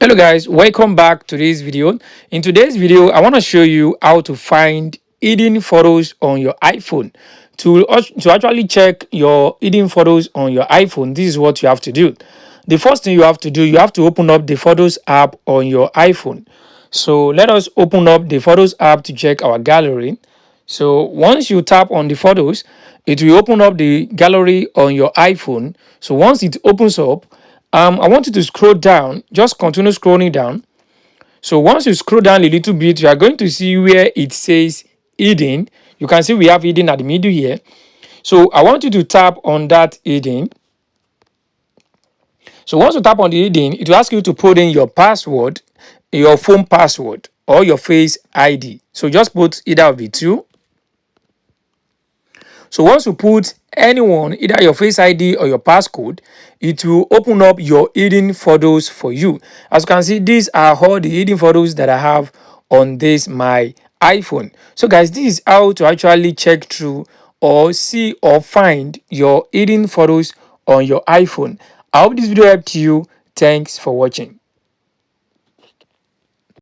Hello guys, welcome back to this video. In today's video, I want to show you how to find hidden photos on your iPhone. To actually check your hidden photos on your iPhone, this is what you have to do. The first thing you have to do, you have to open up the Photos app on your iPhone. So let us open up the Photos app to check our gallery. So once you tap on the photos, it will open up the gallery on your iPhone. So once it opens up, I want you to scroll down, just continue scrolling down. So once you scroll down a little bit, you are going to see where it says hidden. You can see we have hidden at the middle here. So I want you to tap on that hidden. So once you tap on the hidden, it will ask you to put in your password, your phone password, or your face ID. So just put either of the two. So once you put anyone, either your face ID or your passcode, it will open up your hidden photos for you. As you can see, these are all the hidden photos that I have on this my iPhone. So guys, this is how to actually check through or see or find your hidden photos on your iPhone. I hope this video helped you. Thanks for watching.